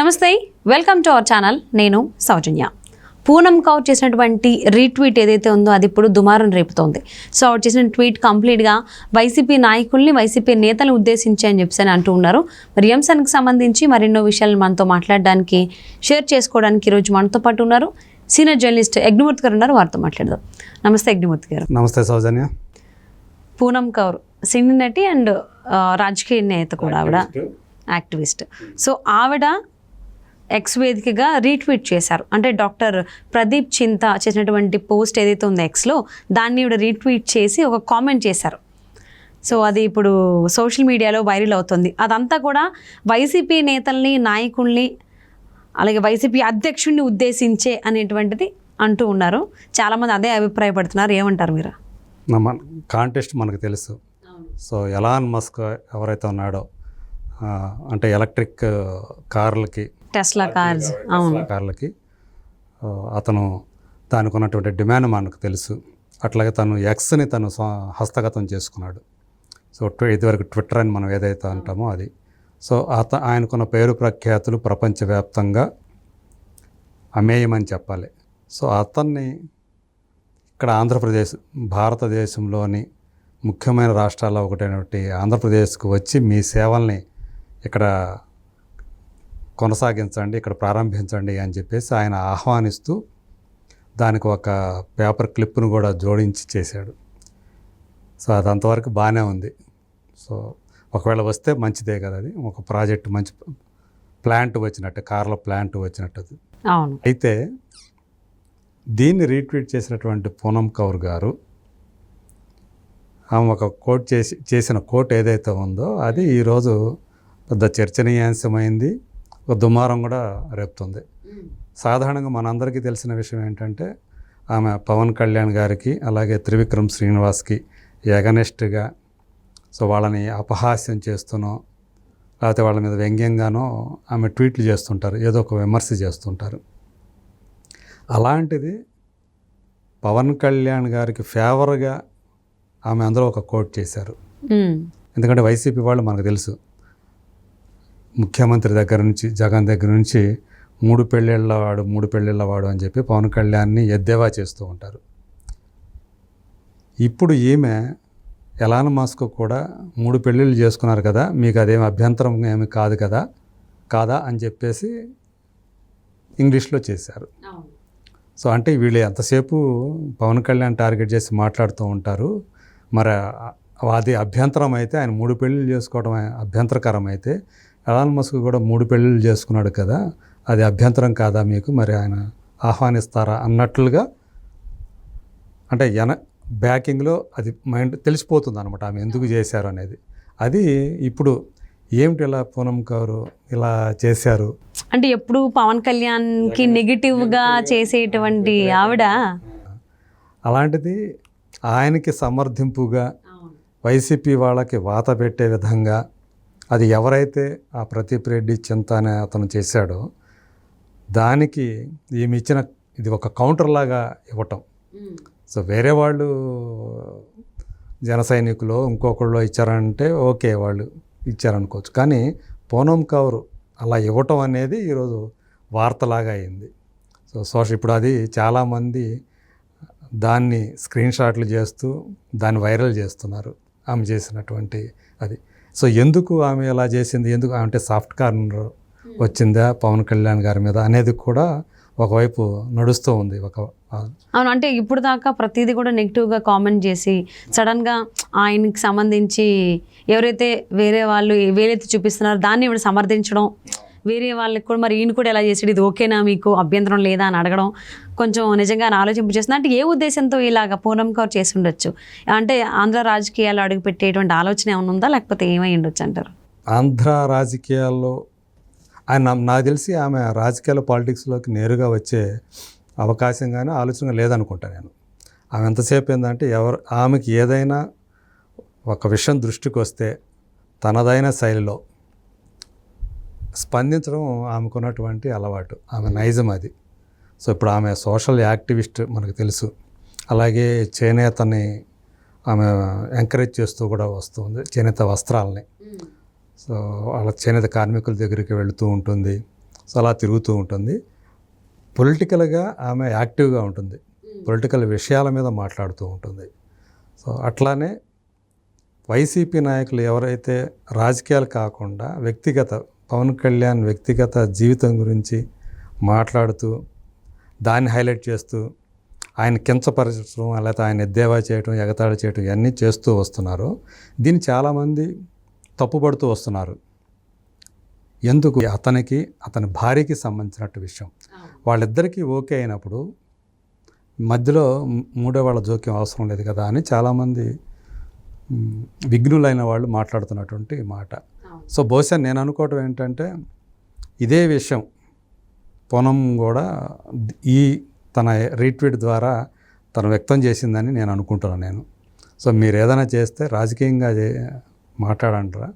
నమస్తే, welcome to our channel. నేను సౌజన్య. పూనం కౌర్ చేసినటువంటి రీట్వీట్ ఏదైతే ఉందో అది ఇప్పుడు దుమారం రేపుతోంది. సో ఆవిడ చేసిన ట్వీట్ కంప్లీట్గా వైసీపీ నాయకుల్ని, వైసీపీ నేతలను ఉద్దేశించి అని చెప్పి అంటూ ఉన్నారు. మరి ఈ అంశానికి సంబంధించి మరెన్నో విషయాలు మనతో మాట్లాడడానికి, షేర్ చేసుకోవడానికి ఈరోజు మనతో పాటు ఉన్నారు సీనియర్ జర్నలిస్ట్ యజ్ఞమూర్తి గారు ఉన్నారు. వారితో మాట్లాడదాం. నమస్తే యజ్ఞమూర్తి గారు. నమస్తే సౌజన్య. పూనం కౌర్ సినీ నటి అండ్ రాజకీయ నేత కూడా, ఆవిడ యాక్టివిస్ట్. సో ఆవిడ ఎక్స్ వేదికగా రీట్వీట్ చేశారు. అంటే డాక్టర్ ప్రదీప్ చింత చేసినటువంటి పోస్ట్ ఏదైతే ఉందో ఎక్స్లో, దాన్ని ఇవిడ రీట్వీట్ చేసి ఒక కామెంట్ చేశారు. సో అది ఇప్పుడు సోషల్ మీడియాలో వైరల్ అవుతుంది. అదంతా కూడా వైసీపీ నేతల్ని, నాయకుల్ని, అలాగే వైసీపీ అధ్యక్షుడిని ఉద్దేశించే అనేటువంటిది అంటూ ఉన్నారు. చాలామంది అదే అభిప్రాయపడుతున్నారు. ఏమంటారు మీరు? కాంటెస్ట్ మనకు తెలుసు. సో ఎలాన్ మస్క్ ఎవరైతే ఉన్నాడో, అంటే ఎలక్ట్రిక్ కార్లకి, టెస్లా కార్లకి అతను దానికి ఉన్నటువంటి డిమాండ్ మనకు తెలుసు. అట్లాగే తను ఎక్స్ని తను హస్తగతం చేసుకున్నాడు. సో ఇదివరకు ట్విట్టర్ అని మనం ఏదైతే అంటామో అది. సో ఆయనకున్న పేరు ప్రఖ్యాతులు ప్రపంచవ్యాప్తంగా అమేయమని చెప్పాలి. సో అతన్ని ఇక్కడ ఆంధ్రప్రదేశ్, భారతదేశంలోని ముఖ్యమైన రాష్ట్రాల్లో ఒకటైనటువంటి ఆంధ్రప్రదేశ్కు వచ్చి మీ సేవల్ని ఇక్కడ కొనసాగించండి, ఇక్కడ ప్రారంభించండి అని చెప్పేసి ఆయన ఆహ్వానిస్తూ దానికి ఒక పేపర్ క్లిప్ను కూడా జోడించి చేశాడు. సో అది అంతవరకు బాగానే ఉంది. సో ఒకవేళ వస్తే మంచిదే కదా, అది ఒక ప్రాజెక్ట్, మంచి ప్లాంట్ వచ్చినట్టు, కార్ల ప్లాంట్ వచ్చినట్టు. అయితే దీన్ని రీట్వీట్ చేసినటువంటి పూనం కౌర్ గారు ఆమె ఒక కోట్ చేసిన కోట్ ఏదైతే ఉందో అది ఈరోజు పెద్ద చర్చనీయాంశమైంది, ఒక దుమారం కూడా రేపుతుంది. సాధారణంగా మనందరికీ తెలిసిన విషయం ఏంటంటే ఆమె పవన్ కళ్యాణ్ గారికి, అలాగే త్రివిక్రమ్ శ్రీనివాస్కి ఎగనెస్ట్గా, సో వాళ్ళని అపహాస్యం చేస్తూనో లేకపోతే వాళ్ళ మీద వ్యంగ్యంగానో ఆమె ట్వీట్లు చేస్తుంటారు, ఏదో ఒక విమర్శ చేస్తుంటారు. అలాంటిది పవన్ కళ్యాణ్ గారికి ఫేవర్గా ఆమె అందులో ఒక కోట్ చేశారు. ఎందుకంటే వైసీపీ వాళ్ళు మనకు తెలుసు, ముఖ్యమంత్రి దగ్గర నుంచి, జగన్ దగ్గర నుంచి మూడు పెళ్ళిళ్ళవాడు అని చెప్పి పవన్ కళ్యాణ్ని ఎద్దేవా చేస్తూ ఉంటారు. ఇప్పుడు ఈమె ఎలాన్ మస్క్ కూడా 3 పెళ్ళిళ్ళు చేసుకున్నారు కదా, మీకు అదేమి అభ్యంతరం ఏమి కాదా అని చెప్పేసి ఇంగ్లీష్లో చేశారు. సో అంటే వీళ్ళు ఎంతసేపు పవన్ కళ్యాణ్ టార్గెట్ చేసి మాట్లాడుతూ ఉంటారు. మరి అది అభ్యంతరం అయితే, ఆయన 3 పెళ్ళిళ్ళు చేసుకోవడం అభ్యంతరకరం అయితే, ఎలాన్ మస్క్ కూడా 3 పెళ్ళిళ్ళు చేసుకున్నాడు కదా, అది అభ్యంతరం కాదా మీకు, మరి ఆయన ఆహ్వానిస్తారా అన్నట్లుగా, అంటే బ్యాకింగ్లో అది మైండ్ తెలిసిపోతుంది అనమాట ఆమె ఎందుకు చేశారు అనేది. అది ఇప్పుడు ఏమిటి ఇలా పూనం కౌర్ ఇలా చేశారు అంటే ఎప్పుడు పవన్ కళ్యాణ్కి నెగిటివ్గా చేసేటువంటి ఆవిడ, అలాంటిది ఆయనకి సమర్థింపుగా వైసీపీ వాళ్ళకి వాత పెట్టే విధంగా అది ఎవరైతే ఆ ప్రదీప్ రెడ్డి చింత అనే అతను చేశాడో దానికి ఈమె ఇచ్చిన ఇది ఒక కౌంటర్ లాగా ఇవ్వటం. సో వేరే వాళ్ళు జన సైనికులు ఇంకొకళ్ళు ఇచ్చారంటే ఓకే, వాళ్ళు ఇచ్చారనుకోవచ్చు. కానీ పూనం కౌర్ అలా ఇవ్వటం అనేది ఈరోజు వార్తలాగా అయింది. సో ఇప్పుడు అది చాలామంది దాన్ని స్క్రీన్ షాట్లు చేస్తూ దాన్ని వైరల్ చేస్తున్నారు, ఆమె చేసినటువంటి అది. సో ఎందుకు ఆమె ఎలా చేసింది, ఎందుకు అంటే సాఫ్ట్ కార్నర్ వచ్చిందా పవన్ కళ్యాణ్ గారి మీద అనేది కూడా ఒకవైపు నడుస్తూ ఉంది. అవును, అంటే ఇప్పుడు దాకా ప్రతిదీ కూడా నెగిటివ్గా కామెంట్ చేసి సడన్గా ఆయనకి సంబంధించి ఎవరైతే వేరే వాళ్ళు వేలైతే చూపిస్తున్నారో దాన్ని ఇప్పుడు సమర్థించడం, వేరే వాళ్ళకి కూడా మరి ఈయన కూడా ఎలా చేసాడు, ఇది ఓకేనా, మీకు అభ్యంతరం లేదా అని అడగడం, కొంచెం నిజంగా ఆలోచింపజేస్తుంది. అంటే ఏ ఉద్దేశంతో ఇలాగ పూనం కౌర్ చేసి ఉండొచ్చు? అంటే ఆంధ్ర రాజకీయాల్లో అడుగు పెట్టేటువంటి ఆలోచన ఏమైనా ఉందా, లేకపోతే ఏమై ఉండొచ్చు అంటారు? ఆంధ్ర రాజకీయాల్లో నాకు తెలిసి ఆమె రాజకీయాల పాలిటిక్స్లోకి నేరుగా వచ్చే అవకాశం కానీ ఆలోచన లేదనుకుంటా నేను. ఆమె ఎంతసేపు ఏంటంటే ఆమెకి ఏదైనా ఒక విషయం దృష్టికి వస్తే తనదైన శైలిలో స్పందించడం ఆమెకున్నటువంటి అలవాటు, ఆమె నైజం అది. సో ఇప్పుడు ఆమె సోషల్ యాక్టివిస్ట్ మనకు తెలుసు. అలాగే చేనేతని ఆమె ఎంకరేజ్ చేస్తూ కూడా వస్తుంది, చేనేత వస్త్రాలని. సో వాళ్ళ చేనేత కార్మికుల దగ్గరికి వెళుతూ ఉంటుంది. సో అలా తిరుగుతూ ఉంటుంది. పొలిటికల్గా ఆమె యాక్టివ్గా ఉంటుంది, పొలిటికల్ విషయాల మీద మాట్లాడుతూ ఉంటుంది. సో అట్లానే వైసీపీ నాయకులు ఎవరైతే రాజకీయాలు కాకుండా పవన్ కళ్యాణ్ వ్యక్తిగత జీవితం గురించి మాట్లాడుతూ దాన్ని హైలైట్ చేస్తూ ఆయన కించపరచడం, లేకపోతే ఆయన ఎద్దేవా చేయటం, ఎగతాళి చేయటం ఇవన్నీ చేస్తూ వస్తున్నారు. దీన్ని చాలామంది తప్పుపడుతూ వస్తున్నారు. ఎందుకు? అతనికి అతని భార్యకి సంబంధించినట్టు విషయం. వాళ్ళిద్దరికీ ఓకే అయినప్పుడు మధ్యలో మూడో వాళ్ళ జోక్యం అవసరం లేదు కదా అని చాలామంది విఘ్నులైన వాళ్ళు మాట్లాడుతున్నటువంటి మాట. సో బహుశా నేను అనుకోవటం ఏంటంటే ఇదే విషయం పూనం కూడా ఈ తన రీట్వీట్ ద్వారా తను వ్యక్తం చేసిందని నేను అనుకుంటున్నాను. సో మీరు ఏదైనా చేస్తే రాజకీయంగా మాట్లాడంటారా,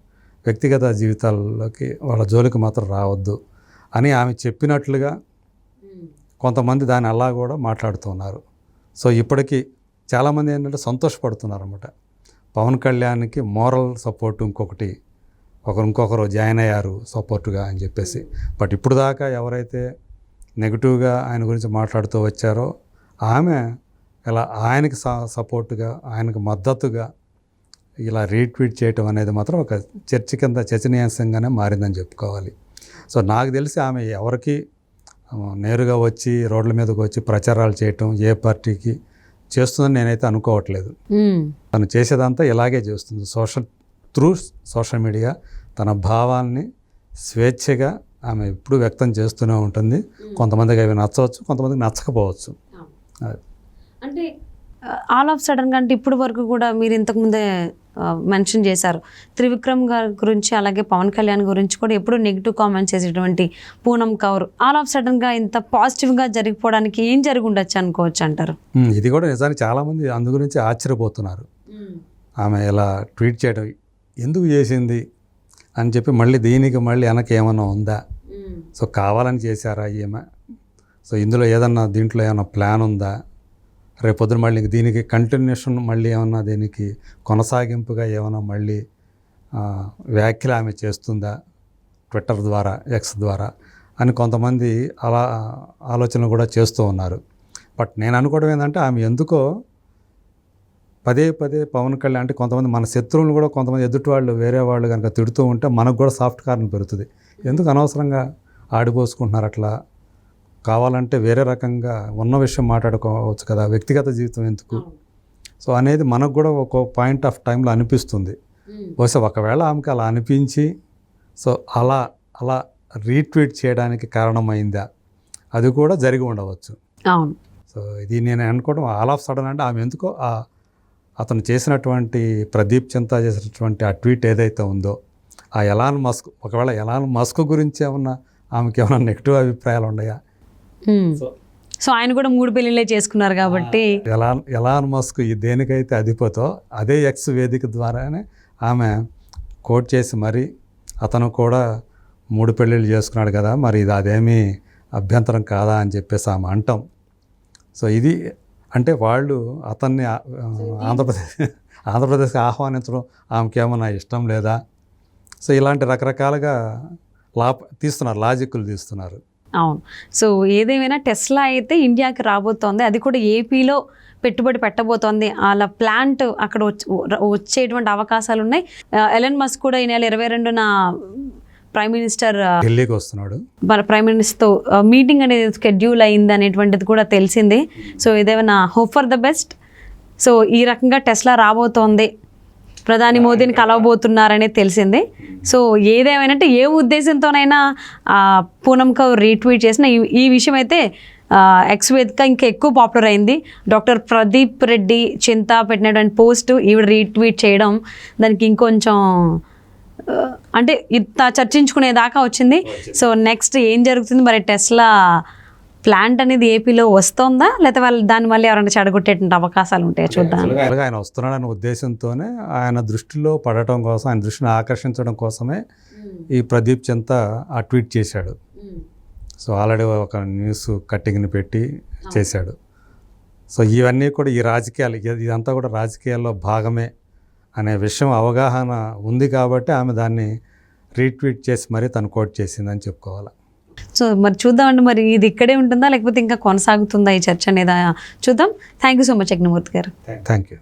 వ్యక్తిగత జీవితాల్లోకి వాళ్ళ జోలికి మాత్రం రావద్దు అని ఆమె చెప్పినట్లుగా కొంతమంది దాన్ని అలా కూడా మాట్లాడుతున్నారు. సో ఇప్పటికీ చాలామంది ఏంటంటే సంతోషపడుతున్నారు అన్నమాట. పవన్ కళ్యాణ్కి మోరల్ సపోర్ట్ ఇంకొకరు జాయిన్ అయ్యారు సపోర్టుగా అని చెప్పేసి. బట్ ఇప్పుడు దాకా ఎవరైతే నెగిటివ్గా ఆయన గురించి మాట్లాడుతూ వచ్చారో ఆమె ఇలా ఆయనకి సపోర్టుగా, ఆయనకు మద్దతుగా ఇలా రీట్వీట్ చేయటం అనేది మాత్రం ఒక చర్చనీయాంశంగానే మారిందని చెప్పుకోవాలి. సో నాకు తెలిసి ఆమె ఎవరికి నేరుగా వచ్చి రోడ్ల మీదకి వచ్చి ప్రచారాలు చేయటం ఏ పార్టీకి చేస్తుందని నేనైతే అనుకోవట్లేదు. తను చేసేదంతా ఇలాగే చేస్తుంది. త్రూ సోషల్ మీడియా తన భావాల్ని స్వేచ్ఛగా ఆమె ఎప్పుడు వ్యక్తం చేస్తూనే ఉంటుంది. కొంతమందికి అవి నచ్చవచ్చు, కొంతమందికి నచ్చకపోవచ్చు. అంటే ఆల్ ఆఫ్ సడన్గా అంటే ఇప్పుడు వరకు కూడా మీరు ఇంతకుముందే మెన్షన్ చేశారు త్రివిక్రమ్ గారి గురించి, అలాగే పవన్ కళ్యాణ్ గురించి కూడా ఎప్పుడు నెగిటివ్ కామెంట్స్ చేసేటువంటి పూనం కౌర్ ఆల్ ఆఫ్ సడన్గా ఇంత పాజిటివ్గా జరిగిపోవడానికి ఏం జరిగి ఉండొచ్చు అనుకోవచ్చు అంటారు? ఇది కూడా నిజానికి చాలామంది అందు గురించి ఆశ్చర్యపోతున్నారు. ఆమె ఇలా ట్వీట్ చేయడం ఎందుకు చేసింది అని చెప్పి దీనికి వెనక ఏమైనా ఉందా, సో కావాలని చేశారా ఏమో, సో దీంట్లో ఏమన్నా ప్లాన్ ఉందా, రేపొద్దున మళ్ళీ దీనికి కంటిన్యూషన్ ఏమన్నా దీనికి కొనసాగింపుగా ఏమైనా వ్యాఖ్యలు ఆమె చేస్తుందా ట్విట్టర్ ద్వారా, ఎక్స్ ద్వారా అని కొంతమంది అలా ఆలోచన కూడా చేస్తూ ఉన్నారు. బట్ నేను అనుకోవడం ఏంటంటే ఆమె ఎందుకో పదే పవన్ కళ్యాణ్ అంటే కొంతమంది మన శత్రువులు కూడా కొంతమంది ఎదుటి వాళ్ళు వేరే వాళ్ళు కనుక తిడుతూ ఉంటే మనకు కూడా సాఫ్ట్ కార్నర్ పెరుగుతుంది. ఎందుకు అనవసరంగా ఆడిపోసుకుంటున్నారు? అట్లా కావాలంటే వేరే రకంగా ఉన్న విషయం మాట్లాడుకోవచ్చు కదా, వ్యక్తిగత జీవితం ఎందుకు? సో అనేది మనకు కూడా ఒక పాయింట్ ఆఫ్ టైంలో అనిపిస్తుంది. బహుశా ఒకవేళ ఆమెకి అలా అనిపించి సో అలా రీట్వీట్ చేయడానికి కారణమైందా, అది కూడా జరిగి ఉండవచ్చు. సో ఇది నేను అనుకోవడం ఆల్ ఆఫ్ సడన్ అంటే ఆమె ఎందుకో అతను చేసినటువంటి ప్రదీప్ చింతా చేసినటువంటి ఆ ట్వీట్ ఏదైతే ఉందో ఆ ఒకవేళ ఎలాన్ మస్క్ గురించి ఆమెకి ఏమైనా నెగిటివ్ అభిప్రాయాలు ఉన్నాయా? సో ఆయన కూడా 3 పెళ్ళిళ్ళే చేసుకున్నారు కాబట్టి ఎలాన్ మస్క్ దేనికైతే అధిపతో అదే ఎక్స్ వేదిక ద్వారానే ఆమె కోట్ చేసి మరి అతను కూడా 3 పెళ్ళిళ్ళు చేసుకున్నాడు కదా, మరి ఇది అదేమీ అభ్యంతరం కాదా అని చెప్పేసి ఆమె అంటాం. సో ఇది అంటే వాళ్ళు అతన్ని ఆంధ్రప్రదేశ్కి ఆహ్వానించడం ఆమెకి ఏమన్నా ఇష్టం లేదా? సో ఇలాంటి రకరకాలుగా లాజిక్లు తీస్తున్నారు. అవును. సో ఏదేమైనా టెస్లా అయితే ఇండియాకి రాబోతోంది, అది కూడా ఏపీలో పెట్టుబడి పెట్టబోతోంది. అలా ప్లాంట్ అక్కడ వచ్చేటువంటి అవకాశాలు ఉన్నాయి. ఎలన్ మస్క్ కూడా ఈ నెల 22న ప్రైమ్ మినిస్టర్ ఢిల్లీకి వస్తున్నాడు. ప్రైమ్ మినిస్టర్తో మీటింగ్ అనేది షెడ్యూల్ అయింది అనేటువంటిది కూడా తెలిసింది. సో ఇదేమైనా hope for the best. So ఈ రకంగా టెస్లా రాబోతోంది, ప్రధాని మోదీని కలవబోతున్నారనేది తెలిసింది. సో ఏదేమైనా ఏ ఉద్దేశంతోనైనా పూనం కౌర్ రీట్వీట్ చేసిన ఈ విషయం అయితే ఎక్స్ వేదిక ఇంకా ఎక్కువ పాపులర్ అయింది. డాక్టర్ ప్రదీప్ రెడ్డి చింతా పెట్టినటువంటి పోస్ట్ ఈవిడ రీట్వీట్ చేయడం దానికి ఇంకొంచెం అంటే ఇంత చర్చించుకునేదాకా వచ్చింది. సో నెక్స్ట్ ఏం జరుగుతుంది మరి? టెస్లా ప్లాంట్ అనేది ఏపీలో వస్తుందా, లేకపోతే వాళ్ళు దాని వల్ల ఎవరైనా చెడగొట్టేటువంటి అవకాశాలు ఉంటాయో చూద్దాం. ఆయన వస్తున్నాడనే ఉద్దేశంతోనే ఆయన దృష్టిలో పడటం కోసం, ఆయన దృష్టిని ఆకర్షించడం కోసమే ఈ ప్రదీప్ చింతా ఆ ట్వీట్ చేశాడు. సో ఆల్రెడీ ఒక న్యూస్ కట్టింగ్ని పెట్టి చేశాడు. సో ఇవన్నీ కూడా ఈ రాజకీయాలు, ఇదంతా కూడా రాజకీయాల్లో భాగమే అనే విషయం అవగాహన ఉంది కాబట్టి ఆమె దాన్ని రీట్వీట్ చేసి మరీ తను కోట్ చేసిందని చెప్పుకోవాలి. సో మరి చూద్దామండి, మరి ఇది ఇక్కడే ఉంటుందా లేకపోతే ఇంకా కొనసాగుతుందా ఈ చర్చ అనేది చూద్దాం. Thank you so much Yagnamurthy garu. Thank you.